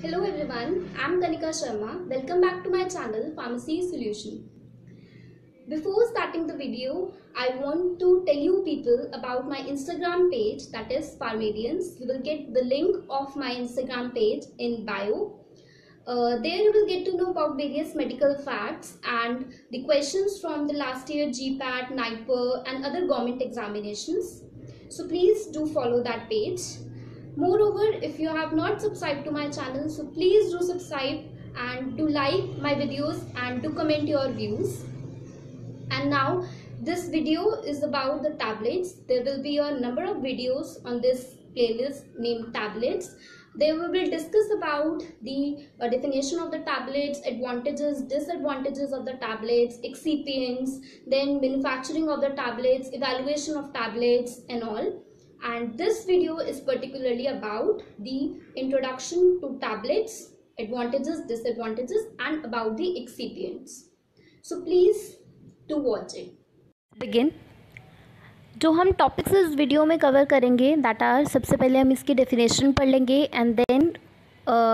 Hello everyone, I'm Kanika Sharma. Welcome back to my channel Pharmacy Solution. Before starting the video, I want to tell you people about my Instagram page, that is Pharmadians. You will get the link of my Instagram page in bio. There you will get to know about various medical facts and the questions from the last year GPAT, NIPER and other government examinations. So please do follow that page. Moreover, if you have not subscribed to my channel, so please do subscribe and do like my videos and do comment your views. And now this video is about the tablets. There will be a number of videos on this playlist named tablets. There we will discuss about the definition of the tablets, advantages, disadvantages of the tablets, excipients, then manufacturing of the tablets, evaluation of tablets and all. And this video is particularly about the introduction to tablets, advantages, disadvantages and about the excipients. So please do watch it. Begin जो हम topics इस video में cover करेंगे that are, सबसे पहले हम इसकी definition पढ़ लेंगे and then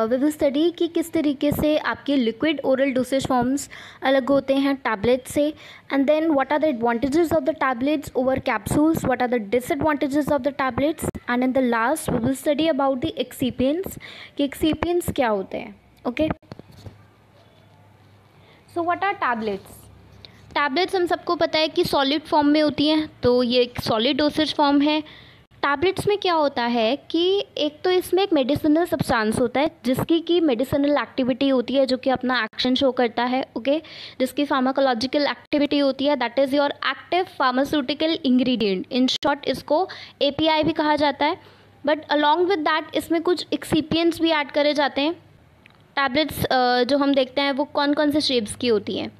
we will study कि किस तरीके से आपके लिक्विड ओरल डोसेज फॉर्म्स अलग होते हैं टैबलेट से, and then what are the advantages of the tablets over capsules, what are the disadvantages of the tablets, and in the last we will study about the excipients कि excipients क्या होते हैं. Okay, so what are tablets. Tablets हम सबको पता है कि solid form में होती हैं, तो ये एक सॉलिड डोसेज फॉर्म है. टैबलेट्स में क्या होता है कि एक तो इसमें एक मेडिसिनल सब्सटेंस होता है जिसकी की मेडिसिनल एक्टिविटी होती है, जो कि अपना एक्शन शो करता है. ओके, जिसकी फार्माकोलॉजिकल एक्टिविटी होती है, that is your active pharmaceutical ingredient. In short इसको API भी कहा जाता है. बट अलॉन्ग विद दैट इसमें कुछ एक्सिपिएंट्स भी ऐड करे जाते हैं. टैबलेट्स जो हम देखते हैं वो कौन कौन से शेप्स की होती हैं.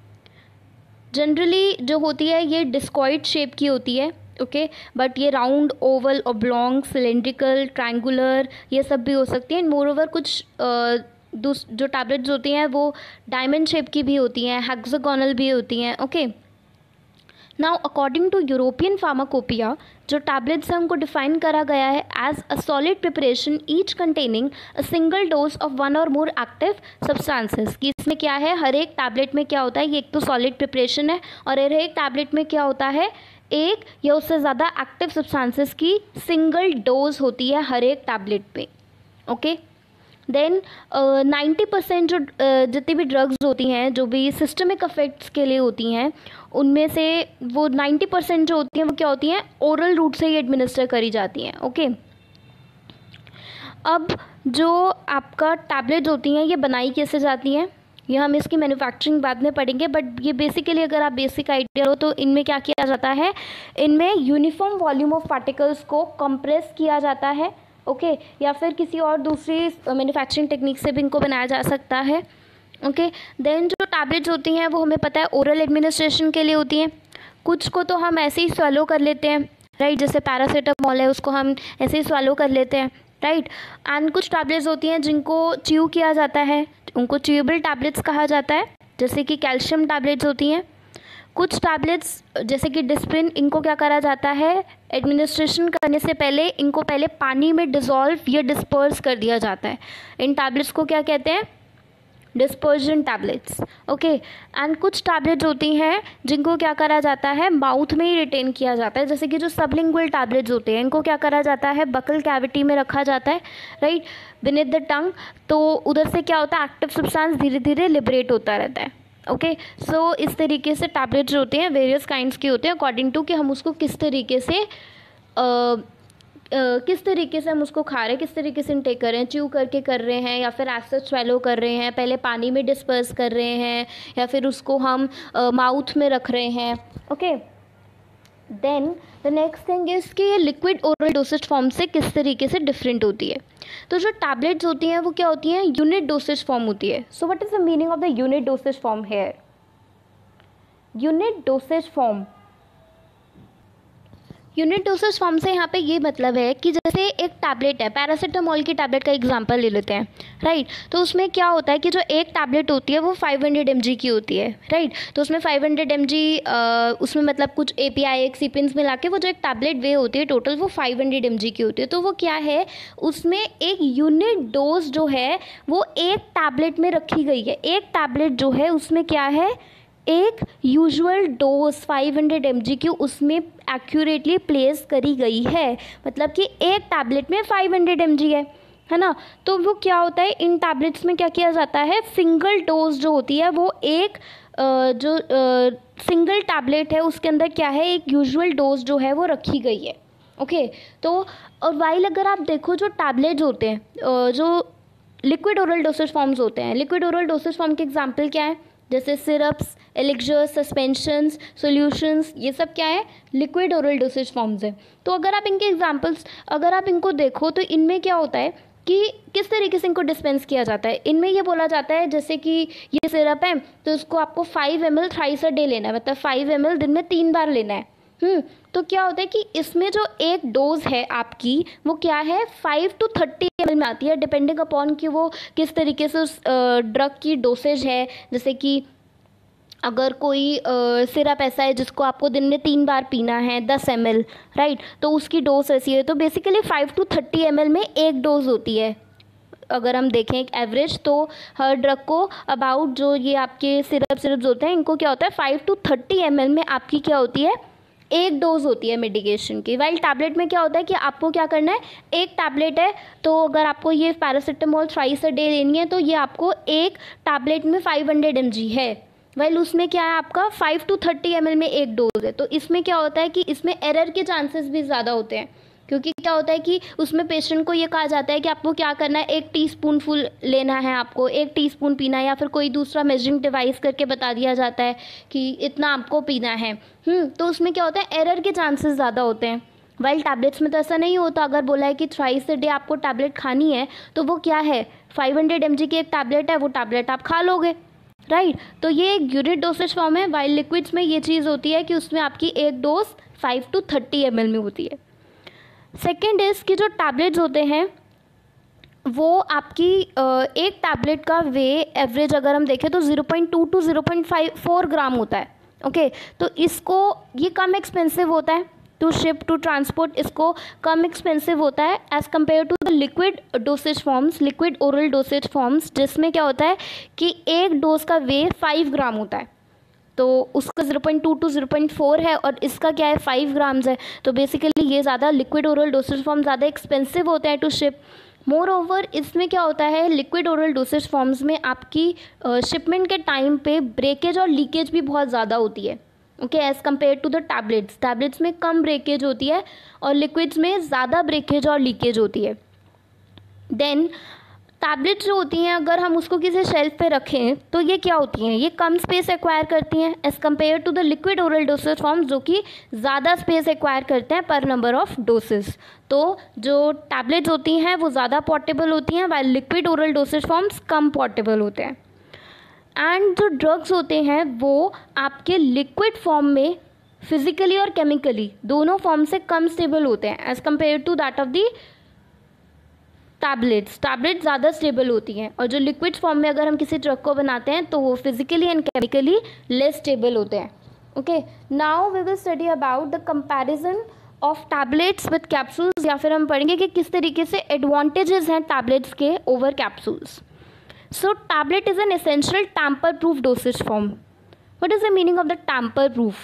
जनरली जो होती है ये डिस्कॉइड शेप की होती है. ओके, बट ये round, Oval, oblong, cylindrical, triangular ये सब भी हो सकती हैं. मोर ओवर कुछ जो टैबलेट्स होती हैं वो डायमंड शेप की भी होती हैं, हेक्सागोनल भी होती हैं. Okay, now according to European pharmacopoeia जो टैबलेट्स है उनको डिफाइन करा गया है as a solid preparation each containing a single dose of one or more active substances. कि इसमें क्या है, हर एक टैबलेट में क्या होता है, ये एक तो सॉलिड प्रिपरेशन है और हर एक टैबलेट में क्या होता है, एक या उससे ज़्यादा एक्टिव सब्सटेंसेस की सिंगल डोज होती है हर एक टैबलेट पे. ओके, देन 90% जो जितनी भी ड्रग्स होती हैं जो भी सिस्टमिक अफेक्ट्स के लिए होती हैं, उनमें से वो 90% जो होती हैं वो क्या होती हैं, ओरल रूट से ही एडमिनिस्टर करी जाती हैं. ओके, अब जो आपका टैबलेट्स होती हैं ये बनाई कैसे जाती हैं, ये हम इसकी मैन्युफैक्चरिंग बाद में पढ़ेंगे. बट ये बेसिकली अगर आप बेसिक आइडिया हो तो इनमें क्या किया जाता है, इनमें यूनिफॉर्म वॉल्यूम ऑफ पार्टिकल्स को कंप्रेस किया जाता है. ओके, या फिर किसी और दूसरी मैन्युफैक्चरिंग टेक्निक से भी इनको बनाया जा सकता है. ओके, देन जो टैबलेट्स होती हैं वो हमें पता है ओरल एडमिनिस्ट्रेशन के लिए होती हैं. कुछ को तो हम ऐसे ही स्वैलो कर लेते हैं, राइट, जैसे पैरासीटामोल है उसको हम ऐसे ही स्वैलो कर लेते हैं, राइट. एंड कुछ टैबलेट्स होती हैं जिनको च्यू किया जाता है, उनको च्यूएबल टैबलेट्स कहा जाता है, जैसे कि कैल्शियम टैबलेट्स होती हैं. कुछ टैबलेट्स जैसे कि डिस्प्रिन, इनको क्या करा जाता है, एडमिनिस्ट्रेशन करने से पहले इनको पहले पानी में डिज़ोल्व या डिस्पर्स कर दिया जाता है. इन टैबलेट्स को क्या कहते हैं, डिस्पर्जन टैबलेट्स. ओके, एंड कुछ टैबलेट्स होती हैं जिनको क्या करा जाता है, माउथ में ही रिटेन किया जाता है, जैसे कि जो सबलिंगुअल टैबलेट्स होते हैं इनको क्या करा जाता है, बकल कैविटी में रखा जाता है, राइट, बिनीथ द टंग. तो उधर से क्या होता है, एक्टिव सब्सटेंस धीरे धीरे लिबरेट होता रहता है. ओके, सो इस तरीके से टैबलेट्स जो होते हैं वेरियस काइंड्स के होते हैं अकॉर्डिंग टू कि हम उसको किस तरीके से हम उसको खा रहे हैं, किस तरीके से इनटेक कर रहे हैं, च्यू करके कर रहे हैं या फिर एसिड स्वेलो कर रहे हैं, पहले पानी में डिस्पर्स कर रहे हैं या फिर उसको हम माउथ में रख रहे हैं. Okay, then the next thing is कि ये लिक्विड ओरल डोसेज फॉर्म से किस तरीके से डिफरेंट होती है. तो जो टैबलेट्स होती हैं वो क्या होती हैं, यूनिट डोसेज फॉर्म होती है. So what is the meaning of the unit dosage form here. Unit dosage form unit dosage form से यहाँ पे ये मतलब है कि जैसे एक टैबलेट है, पैरासीटामोल की टैबलेट का एग्जांपल ले लेते हैं, राइट। तो उसमें क्या होता है कि जो एक टैबलेट होती है वो 500 mg की होती है, राइट। तो उसमें 500 mg उसमें मतलब कुछ API एक्सिपिएंट्स मिला के वो जो एक टैबलेट वे होती है टोटल वो 500 mg की होती है। तो वो क्या है, उसमें एक यूनिट डोज जो है वो एक टैबलेट में रखी गई है। एक टैबलेट जो है उसमें क्या है, एक यूजुअल डोज 500 mg की उसमें एक्यूरेटली प्लेस करी गई है। मतलब कि एक टैबलेट में 500 mg है ना। तो वो क्या होता है, इन टैबलेट्स में क्या किया जाता है, सिंगल डोज जो होती है वो एक जो सिंगल टैबलेट है उसके अंदर क्या है, एक यूजुअल डोज जो है वो रखी गई है। ओके, तो और वाइल अगर आप देखो जो टैबलेट्स होते हैं, जो लिक्विड ओरल डोसेज फॉर्म्स होते हैं, लिक्विड ओरल डोसेज फॉर्म के एग्जाम्पल क्या है, जैसे सिरप्स, एलिक्जर्स, सस्पेंशंस, सॉल्यूशंस, ये सब क्या है, लिक्विड ओरल डोसेज फॉर्म्स है। तो अगर आप इनके एग्जांपल्स अगर आप इनको देखो तो इनमें क्या होता है कि किस तरीके से इनको डिस्पेंस किया जाता है। इनमें ये बोला जाता है जैसे कि ये सिरप है तो इसको आपको 5 ml थ्राइस अ डे लेना है, मतलब 5 ml दिन में 3 बार लेना है। तो क्या होता है कि इसमें जो एक डोज है आपकी वो क्या है 5 to 30 ml में आती है, डिपेंडिंग अपॉन कि वो किस तरीके से उस ड्रग की डोसेज है। जैसे कि अगर कोई सिरप ऐसा है जिसको आपको दिन में 3 बार पीना है 10 ml, राइट, तो उसकी डोज ऐसी है। तो बेसिकली 5 to 30 ml में एक डोज होती है। अगर हम देखें एक एवरेज तो हर ड्रग को अबाउट जो ये आपके सिरप्स होते हैं इनको क्या होता है 5 to 30 ml में आपकी क्या होती है, एक डोज होती है मेडिकेशन की। वाइल टैबलेट में क्या होता है कि आपको क्या करना है, एक टैबलेट है तो अगर आपको ये पैरासीटामोल थ्राइस अ डे लेनी है तो ये आपको एक टैबलेट में 500 mg है। वाइल उसमें क्या है आपका 5 to 30 ml में एक डोज है। तो इसमें क्या होता है कि इसमें एरर के चांसेस भी ज़्यादा होते हैं, क्योंकि क्या होता है कि उसमें पेशेंट को ये कहा जाता है कि आपको क्या करना है, 1 टीस्पूनफुल लेना है, आपको 1 टीस्पून पीना है, या फिर कोई दूसरा मेजरिंग डिवाइस करके बता दिया जाता है कि इतना आपको पीना है। तो उसमें क्या होता है, एरर के चांसेस ज़्यादा होते हैं। वाइल टैबलेट्स में तो ऐसा नहीं होता। अगर बोला है कि थ्राइस अ डे आपको टैबलेट खानी है तो वो क्या है 500 mg की एक टैबलेट है, वो टैबलेट आप खा लोगे, राइट। तो ये एक यूनिट डोसेज फॉर्म है। वाइल लिक्विड्स में ये चीज़ होती है कि उसमें आपकी एक डोज 5 to 30 ml में होती है। सेकेंड इज़ कि जो टैबलेट्स होते हैं वो आपकी एक टैबलेट का वे एवरेज अगर हम देखें तो 0.2 to 0.4 ग्राम होता है। ओके, तो इसको ये कम एक्सपेंसिव होता है टू शिप टू ट्रांसपोर्ट, इसको कम एक्सपेंसिव होता है as compare to the liquid dosage forms, liquid oral dosage forms, जिसमें क्या होता है कि एक डोज का वे 5 ग्राम होता है। तो उसका 0.2 to 0.4 है और इसका क्या है 5 ग्राम्स है। तो बेसिकली ये ज़्यादा लिक्विड ओरल डोसेज फॉर्म ज़्यादा एक्सपेंसिव होते हैं टू शिप। मोर ओवर इसमें क्या होता है, लिक्विड ओरल डोसेज फॉर्म्स में आपकी शिपमेंट के टाइम पे ब्रेकेज और लीकेज भी बहुत ज़्यादा होती है। Okay, as compare to the tablets, tablets में कम ब्रेकेज होती है और लिक्विड्स में ज़्यादा ब्रेकेज और लीकेज होती है। देन टैबलेट्स जो होती हैं अगर हम उसको किसी शेल्फ पे रखें तो ये क्या होती हैं, ये कम स्पेस एक्वायर करती हैं as compare to the liquid oral dosage forms जो कि ज़्यादा स्पेस एक्वायर करते हैं पर नंबर ऑफ डोसेस। तो जो टैबलेट्स होती हैं वो ज़्यादा पोर्टेबल होती हैं while liquid oral dosage forms कम पोर्टेबल होते हैं। एंड जो ड्रग्स होते हैं वो आपके लिक्विड फॉर्म में फिजिकली और केमिकली दोनों फॉर्म से कम स्टेबल होते हैं as compare to that of the tablets ज़्यादा स्टेबल होती हैं और जो लिक्विड फॉर्म में अगर हम किसी ड्रग को बनाते हैं तो वो physically and chemically less stable होते हैं। Okay, now we will study about the comparison of tablets with capsules, या फिर हम पढ़ेंगे कि किस तरीके से एडवांटेजेस हैं टैबलेट्स के over capsules. So tablet is an essential tamper proof dosage form. What is the meaning of the tamper proof?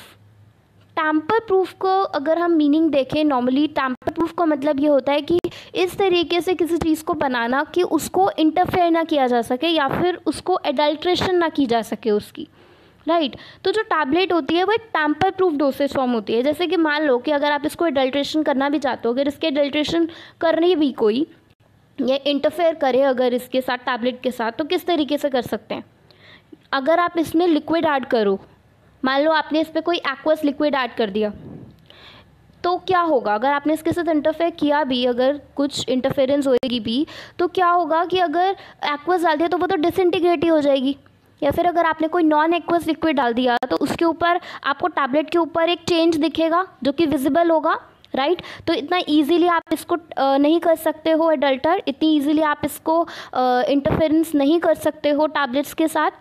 Tamper proof को अगर हम मीनिंग देखें, नॉर्मली टैम्पर प्रूफ का मतलब ये होता है कि इस तरीके से किसी चीज़ को बनाना कि उसको इंटरफेयर ना किया जा सके या फिर उसको एडल्ट्रेशन ना की जा सके उसकी, राइट। तो जो टैबलेट होती है वो एक टैम्पर प्रूफ डोसेज फॉर्म होती है। जैसे कि मान लो कि अगर आप इसको एडल्ट्रेशन करना भी चाहते हो, अगर इसके एडल्ट्रेशन करनी भी कोई या इंटरफेयर करे अगर इसके साथ टैबलेट के साथ, तो किस तरीके से कर सकते हैं। अगर आप इसमें लिक्विड ऐड करो, मान लो आपने इस पर कोई एक्वस लिक्विड ऐड कर दिया, तो क्या होगा अगर आपने इसके साथ इंटरफेयर किया भी, अगर कुछ इंटरफेरेंस होएगी भी तो क्या होगा कि अगर एक्वस डाल दिया तो वो तो डिसइंटीग्रेट ही हो जाएगी। या फिर अगर आपने कोई नॉन एक्वस लिक्विड डाल दिया तो उसके ऊपर आपको टैबलेट के ऊपर एक चेंज दिखेगा जो कि विजिबल होगा राइट। तो इतना इजीली आप इसको नहीं कर सकते हो एडल्टर, इतनी इजीली आप इसको इंटरफेरेंस नहीं कर सकते हो टैबलेट्स के साथ,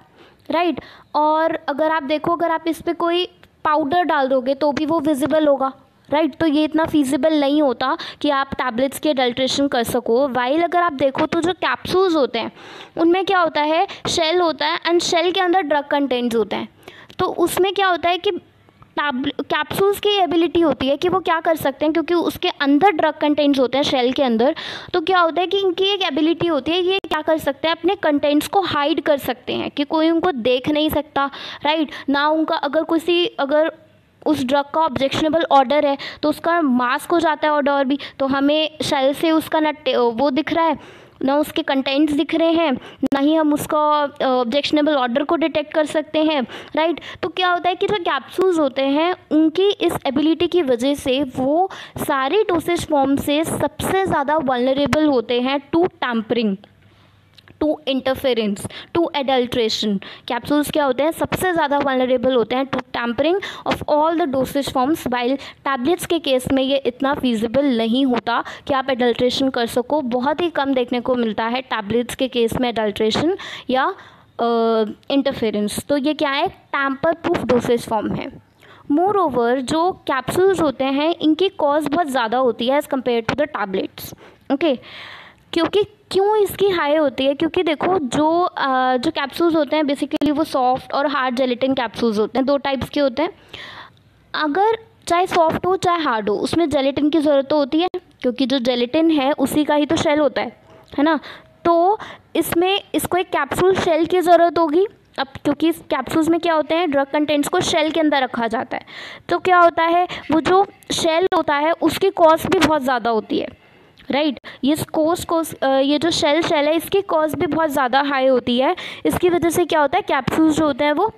राइट। और अगर आप देखो, अगर आप इस पर कोई पाउडर डाल दोगे तो भी वो विजिबल होगा, राइट। तो ये इतना फीजिबल नहीं होता कि आप टैबलेट्स की अडल्ट्रेशन कर सको। वाइल अगर आप देखो तो जो कैप्सूल्स होते हैं उनमें क्या होता है, शेल होता है एंड शेल के अंदर ड्रग कंटेंट्स होते हैं। तो उसमें क्या होता है कि कैप्सूल्स की एबिलिटी होती है कि वो क्या कर सकते हैं, क्योंकि उसके अंदर ड्रग कंटेंट्स होते हैं शेल के अंदर। तो क्या होता है कि इनकी एक एबिलिटी होती है, ये क्या कर सकते हैं, अपने कंटेंट्स को हाइड कर सकते हैं कि कोई उनको देख नहीं सकता, राइट ना। उनका अगर उस ड्रग का ऑब्जेक्शनेबल ऑर्डर है तो उसका मास्क हो जाता है ऑर्डर भी, तो हमें शेल से उसका ना वो दिख रहा है, ना उसके कंटेंट्स दिख रहे हैं, ना ही हम उसका ऑब्जेक्शनेबल ऑर्डर को डिटेक्ट कर सकते हैं, राइट। तो क्या होता है कि जो कैप्सूल्स होते हैं उनकी इस एबिलिटी की वजह से वो सारी डोसेज फॉर्म से सबसे ज़्यादा वल्नरेबल होते हैं to tampering, to interference, to adulteration. Capsules क्या होते हैं, सबसे ज़्यादा वल्नरेबल होते हैं to tampering of all the dosage forms, while tablets के केस में ये इतना फीजिबल नहीं होता कि आप एडल्ट्रेशन कर सको। बहुत ही कम देखने को मिलता है टैबलेट्स के केस में एडल्ट्रेशन या इंटरफेरेंस। तो ये क्या है, टैम्पर प्रूफ डोसेज फॉर्म है। मोर ओवर जो कैप्सूल्स होते हैं इनकी कॉस्ट बहुत ज़्यादा होती है as compare to the tablets, okay. क्यों इसकी हाई होती है, क्योंकि देखो जो कैप्सूल्स होते हैं बेसिकली वो सॉफ्ट और हार्ड जेलेटिन कैप्सूल्स होते हैं, दो टाइप्स के होते हैं। अगर चाहे सॉफ्ट हो चाहे हार्ड हो, उसमें जेलेटिन की ज़रूरत तो होती है, क्योंकि जो जेलेटिन है उसी का ही तो शेल होता है ना। तो इसमें इसको एक कैप्सूल शेल की ज़रूरत होगी। अब क्योंकि इस कैप्सूल्स में क्या होते हैं, ड्रग कंटेंट्स को शेल के अंदर रखा जाता है, तो क्या होता है, वो जो शेल होता है उसकी कॉस्ट भी बहुत ज़्यादा होती है, राइट। ये जो शेल है इसकी कॉस्ट भी बहुत ज़्यादा हाई होती है। इसकी वजह से क्या होता है, कैप्सूल्स जो होते हैं वो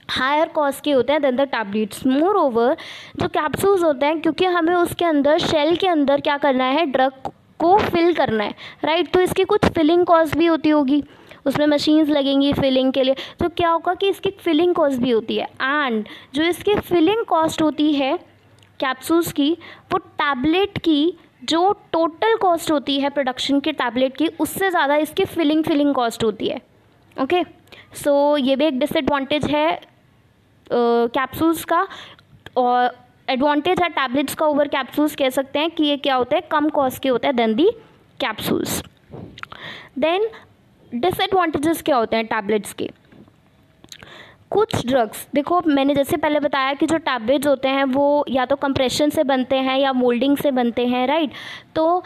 हायर कॉस्ट के होते हैं then the tablets. Moreover जो कैप्सूल्स होते हैं, क्योंकि हमें उसके अंदर शेल के अंदर क्या करना है, ड्रग को फिल करना है, राइट। तो इसकी कुछ फिलिंग कॉस्ट भी होती होगी, उसमें मशीन्स लगेंगी फिलिंग के लिए। तो क्या होगा कि इसकी फिलिंग कॉस्ट भी होती है, एंड जो इसकी फिलिंग कॉस्ट होती है कैप्सूल्स की, वो टैबलेट की जो टोटल कॉस्ट होती है प्रोडक्शन के टैबलेट की, उससे ज़्यादा इसकी फिलिंग कॉस्ट होती है, ओके। सो ये भी एक डिसएडवांटेज है कैप्सूल्स का, और एडवांटेज है टैबलेट्स का ओवर कैप्सूल्स कह सकते हैं कि ये क्या होता है, कम कॉस्ट के होता है देन दी कैप्सूल्स। देन डिसएडवांटेजेस क्या होते हैं टैबलेट्स के। कुछ ड्रग्स, देखो मैंने जैसे पहले बताया कि जो टैबलेट्स होते हैं वो या तो कंप्रेशन से बनते हैं या मोल्डिंग से बनते हैं, राइट। तो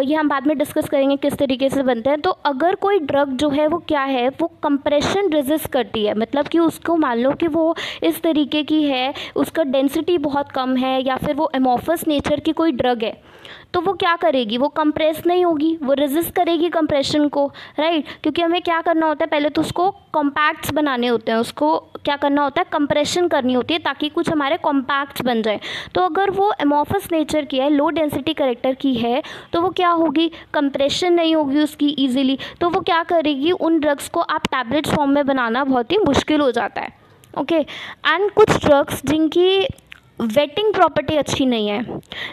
ये हम बाद में डिस्कस करेंगे किस तरीके से बनते हैं। तो अगर कोई ड्रग जो है वो क्या है, वो कंप्रेशन रेजिस्ट करती है, मतलब कि उसको मान लो कि वो इस तरीके की है, उसका डेंसिटी बहुत कम है, या फिर वो एमोफस नेचर की कोई ड्रग है, तो वो क्या करेगी, वो कंप्रेस नहीं होगी, वो रेजिस्ट करेगी कंप्रेशन को, राइट। क्योंकि हमें क्या करना होता है, पहले तो उसको कॉम्पैक्ट्स बनाने होते हैं, उसको क्या करना होता है, कंप्रेशन करनी होती है ताकि कुछ हमारे कॉम्पैक्ट्स बन जाए। तो अगर वो एमोफस नेचर की है, लो डेंसिटी कैरेक्टर की है, तो वो क्या होगी, कंप्रेशन नहीं होगी उसकी ईजिली, तो वो क्या करेगी, उन ड्रग्स को आप टैबलेट फॉर्म में बनाना बहुत ही मुश्किल हो जाता है, ओके। एंड कुछ ड्रग्स जिनकी वेटिंग प्रॉपर्टी अच्छी नहीं है,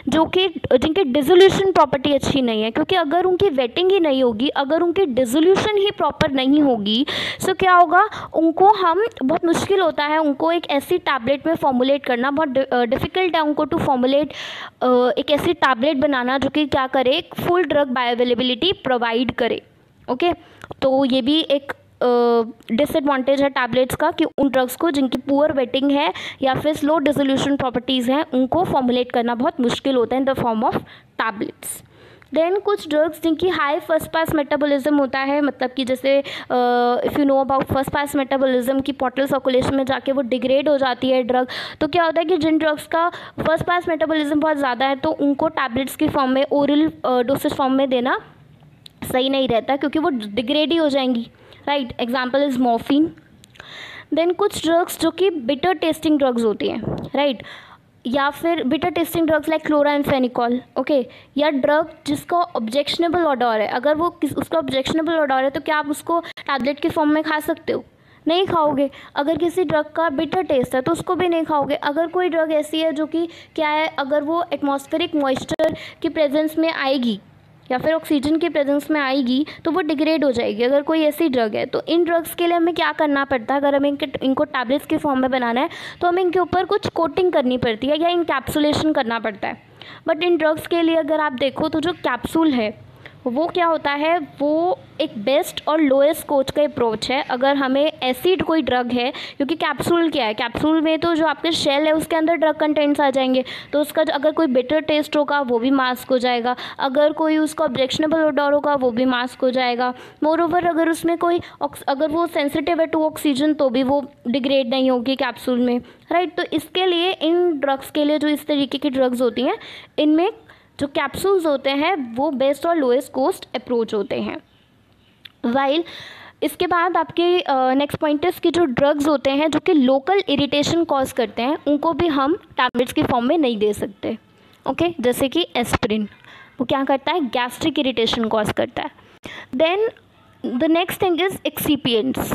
जिनकी डिसोल्यूशन प्रॉपर्टी अच्छी नहीं है, क्योंकि अगर उनकी वेटिंग ही नहीं होगी, अगर उनकी डिसोल्यूशन ही प्रॉपर नहीं होगी, तो क्या होगा, उनको हम बहुत मुश्किल होता है उनको एक ऐसी टैबलेट में फॉर्मुलेट करना, बहुत डिफ़िकल्ट है उनको टू फॉर्मुलेट एक ऐसी टैबलेट बनाना जो कि क्या करे, एक फुल ड्रग बायोअवेलेबिलिटी प्रोवाइड करे, ओके। तो ये भी एक डिसएडवांटेज है टैबलेट्स का कि उन ड्रग्स को जिनकी पुअर वेटिंग है या फिर स्लो डिसोल्यूशन प्रॉपर्टीज़ हैं, उनको फॉर्मुलेट करना बहुत मुश्किल होता है in the form of tablets. Then कुछ ड्रग्स जिनकी हाई फर्स्ट पास मेटाबॉलिज्म होता है, मतलब कि जैसे if you know about first pass metabolism की पोर्टल सर्कुलेशन में जाके वो डिग्रेड हो जाती है ड्रग। तो क्या होता है कि जिन ड्रग्स का फर्स्ट पास मेटाबॉलिज्म बहुत ज़्यादा है, तो उनको टैबलेट्स की फॉर्म में, ओरल डोसेज फॉर्म में देना सही नहीं रहता, क्योंकि वो डिग्रेड ही हो जाएंगी, right. Example is morphine. Then कुछ ड्रग्स जो कि बिटर टेस्टिंग ड्रग्स होती हैं, राइट, या फिर bitter testing drugs like chloramphenicol, okay. या ड्रग जिसका ऑब्जेक्शनेबल ऑर्डर है, अगर वो उसका ऑब्जेक्शनेबल ऑर्डर है तो क्या आप उसको टैबलेट के फॉर्म में खा सकते हो, नहीं खाओगे। अगर किसी ड्रग का बिटर टेस्ट है तो उसको भी नहीं खाओगे। अगर कोई ड्रग ऐसी है जो कि क्या है, अगर वो एटमॉस्फेरिक मॉइस्चर की प्रेजेंस में आएगी या फिर ऑक्सीजन की प्रेजेंस में आएगी तो वो डिग्रेड हो जाएगी, अगर कोई ऐसी ड्रग है। तो इन ड्रग्स के लिए हमें क्या करना पड़ता है, अगर हमें इनको टैबलेट्स के फॉर्म में बनाना है तो हमें इनके ऊपर कुछ कोटिंग करनी पड़ती है या इनकैप्सुलेशन करना पड़ता है। बट इन ड्रग्स के लिए अगर आप देखो तो जो कैप्सूल है वो क्या होता है, वो एक बेस्ट और लोएस्ट कोस्ट का अप्रोच है। अगर हमें एसिड कोई ड्रग है, क्योंकि कैप्सूल क्या है, कैप्सूल में तो जो आपके शेल है उसके अंदर ड्रग कंटेंट्स आ जाएंगे, तो उसका अगर कोई बिटर टेस्ट होगा वो भी मास्क हो जाएगा, अगर कोई उसका ऑब्जेक्शनेबल ओडोर होगा वो भी मास्क हो जाएगा। मोरओवर अगर उसमें कोई अगर वो सेंसिटिव है टू ऑक्सीजन तो भी वो डिग्रेड नहीं होगी कैप्सूल में, राइट। तो इसके लिए इन ड्रग्स के लिए जो इस तरीके की ड्रग्स होती हैं इनमें जो कैप्सूल्स होते हैं वो बेस्ट और लोएस्ट कॉस्ट अप्रोच होते हैं। वाइल इसके बाद आपके नेक्स्ट पॉइंट इस कि जो ड्रग्स होते हैं जो कि लोकल इरिटेशन कॉज करते हैं उनको भी हम टैबलेट्स की फॉर्म में नहीं दे सकते। ओके, जैसे कि एस्पिरिन, वो क्या करता है, गैस्ट्रिक इरिटेशन कॉज करता है। Then the next thing is excipients.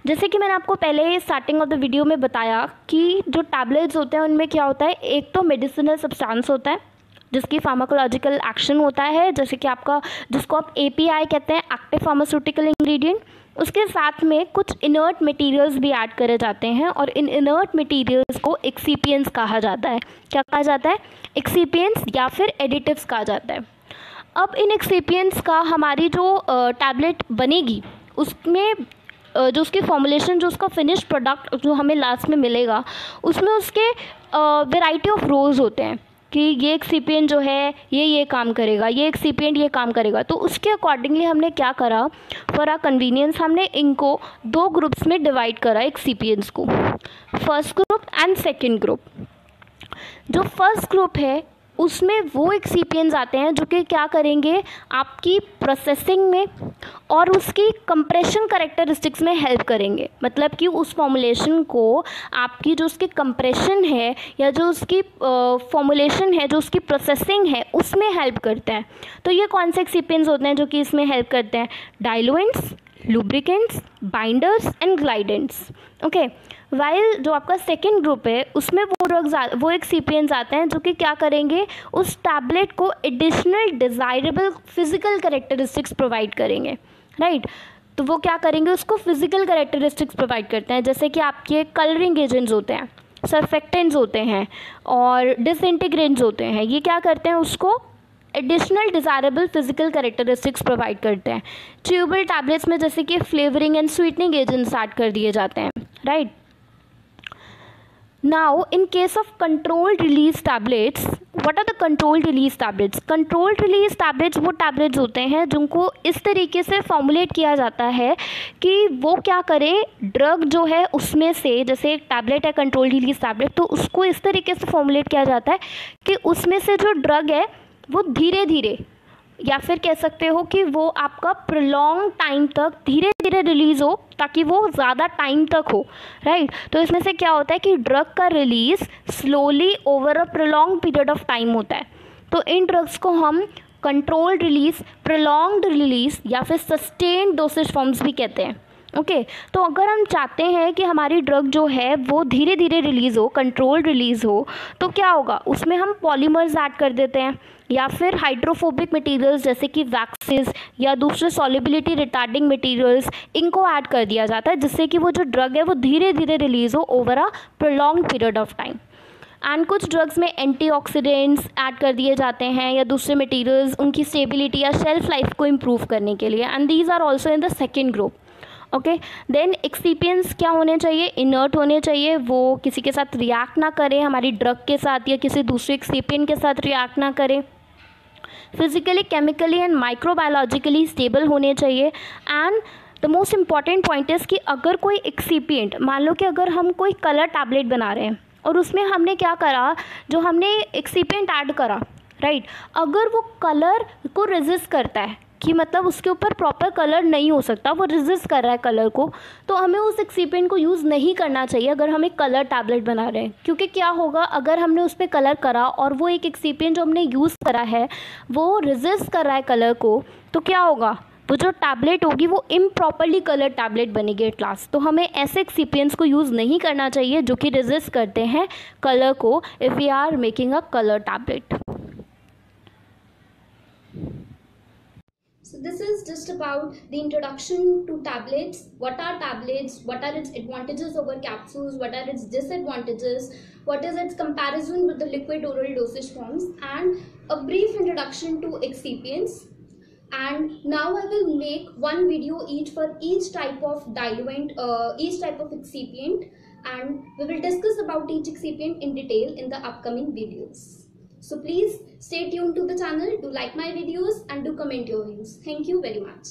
जैसे कि मैंने आपको पहले स्टार्टिंग ऑफ द वीडियो में बताया कि जो टैबलेट्स होते हैं उनमें क्या होता है, एक तो मेडिसिनल सब्सटेंस होता है जिसकी फार्माकोलॉजिकल एक्शन होता है, जैसे कि आपका जिसको आप API कहते हैं, एक्टिव फार्मास्यूटिकल इंग्रेडिएंट। उसके साथ में कुछ इनर्ट मटेरियल्स भी ऐड करे जाते हैं और इन इनर्ट मटेरियल्स को एक्सीपिएंट्स कहा जाता है। क्या कहा जाता है, एक्सीपिएंट्स या फिर एडिटिव्स कहा जाता है। अब इन एक्सीपिएंट्स का हमारी जो टैबलेट बनेगी उसमें जो उसकी फॉर्मुलेशन, जो उसका फिनिश प्रोडक्ट जो हमें लास्ट में मिलेगा उसमें उसके वैरायटी ऑफ रोल्स होते हैं कि ये एक्सीपिएंट जो है ये काम करेगा, ये एक्सीपिएंट ये काम करेगा। तो उसके अकॉर्डिंगली हमने क्या करा, फॉर आवर कन्वीनियंस हमने इनको 2 ग्रुप्स में डिवाइड करा एक्सीपिएंट्स को, first group and second group. जो फर्स्ट ग्रुप है उसमें वो एक्सीपिएंट्स आते हैं जो कि क्या करेंगे, आपकी प्रोसेसिंग में और उसकी कंप्रेशन कैरेक्टरिस्टिक्स में हेल्प करेंगे। मतलब कि उस फॉर्मुलेशन को आपकी जो उसकी कंप्रेशन है या जो उसकी फॉर्मुलेशन है, जो उसकी प्रोसेसिंग है उसमें हेल्प करते हैं। तो ये कौन से एक्सीपिएंट्स होते हैं जो कि इसमें हेल्प करते हैं, diluents, lubricants, binders and glidants. Okay, while जो आपका सेकेंड ग्रुप है उसमें वो एक्सीपिएंट्स आते हैं जो कि क्या करेंगे, उस टैबलेट को additional desirable physical characteristics provide करेंगे, राइट। तो वो क्या करेंगे, उसको फिजिकल कैरेक्टरिस्टिक्स प्रोवाइड करते हैं, जैसे कि आपके कलरिंग एजेंट्स होते हैं, सर्फेक्टेंट्स होते हैं और डिसइंटीग्रेंट्स होते हैं। ये क्या करते हैं, उसको additional desirable physical characteristics provide करते हैं। च्यूबल टैबलेट्स में जैसे कि flavouring and sweetening agents add कर दिए जाते हैं, right. Now in case of controlled release tablets, what are the controlled release tablets? Controlled release tablets वो टैबलेट्स होते हैं जिनको इस तरीके से फॉर्मुलेट किया जाता है कि वो क्या करें, ड्रग जो है उसमें से, जैसे एक टैबलेट है कंट्रोल्ड रिलीज टैबलेट, तो उसको इस तरीके से फॉर्मुलेट किया जाता है कि उसमें से जो ड्रग है वो धीरे धीरे, या फिर कह सकते हो कि वो आपका प्रोलॉन्ग टाइम तक धीरे धीरे रिलीज़ हो ताकि वो ज़्यादा टाइम तक हो, राइट। तो इसमें से क्या होता है कि ड्रग का release slowly over a prolong period of time होता है। तो इन ड्रग्स को हम कंट्रोल्ड रिलीज़, प्रोलॉन्ग्ड रिलीज़ या फिर सस्टेन्ड डोसेज फॉर्म्स भी कहते हैं। ओके, तो अगर हम चाहते हैं कि हमारी ड्रग जो है वो धीरे धीरे रिलीज़ हो, कंट्रोल्ड रिलीज़ हो, तो क्या होगा, उसमें हम पॉलीमर्स ऐड कर देते हैं या फिर हाइड्रोफोबिक मटेरियल्स जैसे कि वैक्सेस या दूसरे सॉल्युबिलिटी रिटार्डिंग मटेरियल्स, इनको ऐड कर दिया जाता है जिससे कि वो जो ड्रग है वो धीरे धीरे रिलीज़ हो over a prolong period of time. And कुछ ड्रग्स में एंटीऑक्सीडेंट्स ऐड कर दिए जाते हैं या दूसरे मटेरियल्स उनकी स्टेबिलिटी या शेल्फ लाइफ को इम्प्रूव करने के लिए, and these are also in the second group. Okay, then excipients क्या होने चाहिए, इनर्ट होने चाहिए, वो किसी के साथ रिएक्ट ना करें, हमारी ड्रग के साथ या किसी दूसरे एक्सीपिएंट के साथ रिएक्ट ना करें, फिजिकली, केमिकली एंड माइक्रोबायोलॉजिकली स्टेबल होने चाहिए। And the most important point is कि अगर कोई एक्सीपिएंट, मान लो कि अगर हम कोई कलर टैबलेट बना रहे हैं और उसमें हमने क्या करा, जो हमने एक्सीपिएंट ऐड करा, राइट, अगर वो कलर को रेजिस्ट करता है कि मतलब उसके ऊपर प्रॉपर कलर नहीं हो सकता, वो रेजिस्ट कर रहा है कलर को, तो हमें उस एक्सीपिएंट को यूज़ नहीं करना चाहिए अगर हम एक कलर टैबलेट बना रहे हैं। क्योंकि क्या होगा, अगर हमने उस पर कलर करा और वो एक एक्सीपिएंट जो हमने यूज़ करा है वो रेजिस्ट कर रहा है कलर को, तो क्या होगा, वो जो टैबलेट होगी वो इम्प्रॉपरली कलर टैबलेट बनेगी एट लास्ट। तो हमें ऐसे एक्सिपियंट्स को यूज़ नहीं करना चाहिए जो कि रेजिस्ट करते हैं कलर को if we are making a colour tablet. So this is just about the introduction to tablets. What are tablets? What are its advantages over capsules? What are its disadvantages? What is its comparison with the liquid oral dosage forms? And a brief introduction to excipients. And now I will make one video each for each type of diluent, each type of excipient, and we will discuss about each excipient in detail in the upcoming videos. So please stay tuned to the channel, do like my videos and do comment your views. Thank you very much.